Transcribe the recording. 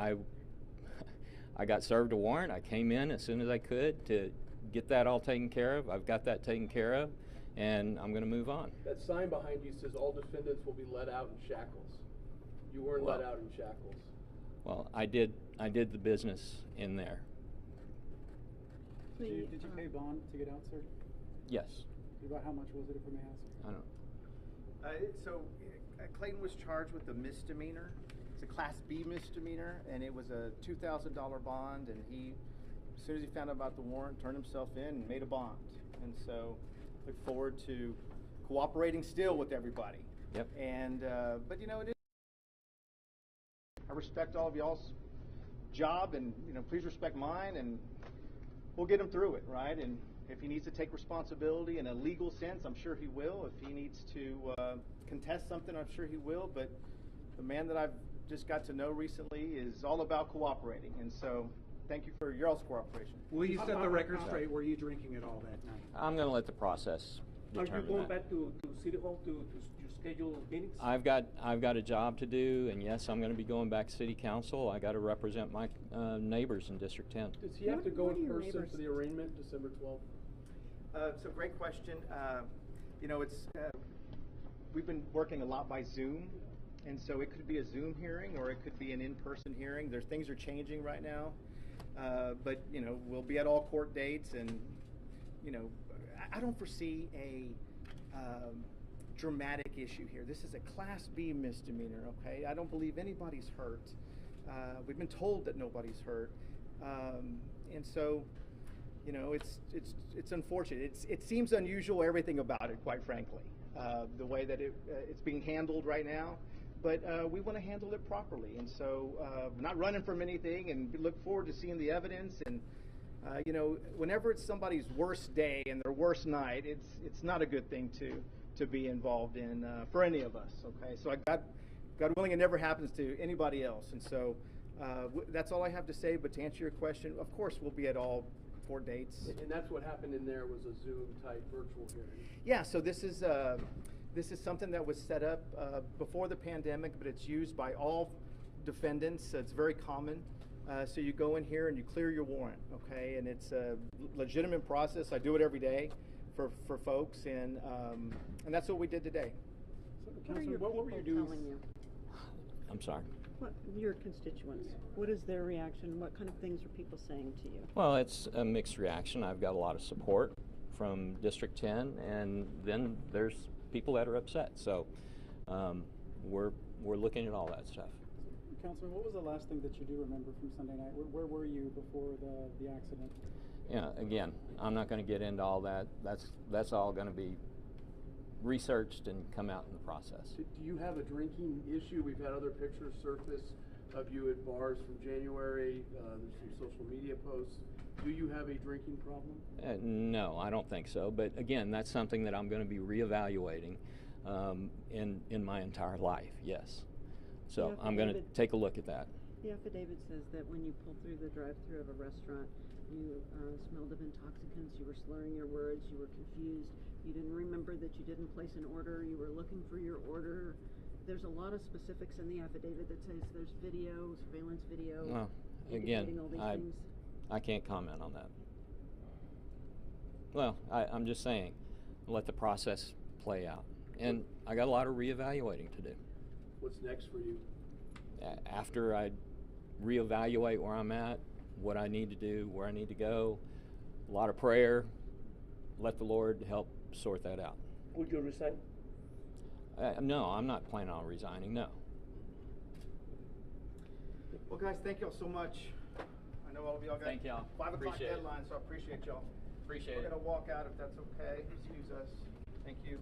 I got served a warrant. I came in as soon as I could to get that all taken care of. I've got that taken care of, and I'm going to move on. That sign behind you says all defendants will be let out in shackles. You weren't let out in shackles. Well, I did the business in there. Did you pay bond to get out, sir? Yes. About how much was it, if I may ask? I don't. So Clayton was charged with a misdemeanor. It's a Class B misdemeanor, and it was a $2,000 bond. And he, as soon as he found out about the warrant, turned himself in and made a bond. And so, look forward to cooperating still with everybody. Yep. And but you know, it is. I respect all of y'all's job, and you know, please respect mine, and we'll get him through it, right? And if he needs to take responsibility in a legal sense, I'm sure he will. If he needs to contest something, I'm sure he will. But the man that I've just got to know recently is all about cooperating, and so thank you for your all's cooperation. Will you set the record straight? Were you drinking at all that night? I'm going to let the process determine Are you going that. back to City Hall to your scheduled meetings? I've got a job to do, and yes, I'm going to be going back to City Council. I got to represent my neighbors in District 10. Does he have to go in person for the arraignment, December 12th? So great question. You know, it's we've been working a lot by Zoom, and so it could be a Zoom hearing or it could be an in-person hearing. Things are changing right now, but you know, we'll be at all court dates, and you know, I don't foresee a dramatic issue here. This is a Class B misdemeanor. Okay, I don't believe anybody's hurt. We've been told that nobody's hurt, and so. You know, it's unfortunate. It seems unusual, everything about it, quite frankly, the way that it's being handled right now. But we want to handle it properly, and so we're not running from anything, and we look forward to seeing the evidence. And you know, whenever it's somebody's worst day and their worst night, it's not a good thing to be involved in for any of us. Okay, so God willing, it never happens to anybody else, and so that's all I have to say. But to answer your question, of course, we'll be at all court dates. And that's what happened in there, was a Zoom type virtual hearing. Yeah, so this is something that was set up before the pandemic, but it's used by all defendants. It's very common. So you go in here and you clear your warrant, okay? And it's a legitimate process. I do it every day for folks, and that's what we did today. So, What are your what were you doing? telling you? I'm sorry. What, your constituents, what is their reaction? What kind of things are people saying to you? Well, it's a mixed reaction. I've got a lot of support from District 10, and then there's people that are upset. So we're looking at all that stuff. Councilman, what was the last thing that you do remember from Sunday night? Where were you before the accident? Yeah, again, I'm not going to get into all that. That's all going to be researched and come out in the process. Do you have a drinking issue? We've had other pictures surface of you at bars from January. There's some social media posts. Do you have a drinking problem? No, I don't think so. But again, that's something that I'm going to be reevaluating in my entire life. Yes. So I'm going to take a look at that. The affidavit says that when you pulled through the drive-thru of a restaurant, you smelled of intoxicants, you were slurring your words, you were confused, you didn't remember that you didn't place an order, you were looking for your order. There's a lot of specifics in the affidavit that says there's video, surveillance video, Well, indicating again, all these things. I can't comment on that. Well, I'm just saying, let the process play out. And I got a lot of reevaluating to do. What's next for you? After I reevaluate where I'm at, what I need to do, where I need to go, a lot of prayer, let the Lord help sort that out. Would you resign? No, I'm not planning on resigning, no. Well, guys, thank y'all so much. I know all of y'all got Thank y'all. 5 o'clock Appreciate it. deadline, so I appreciate y'all. Appreciate We're it. going to walk out if that's okay. Excuse us. Thank you.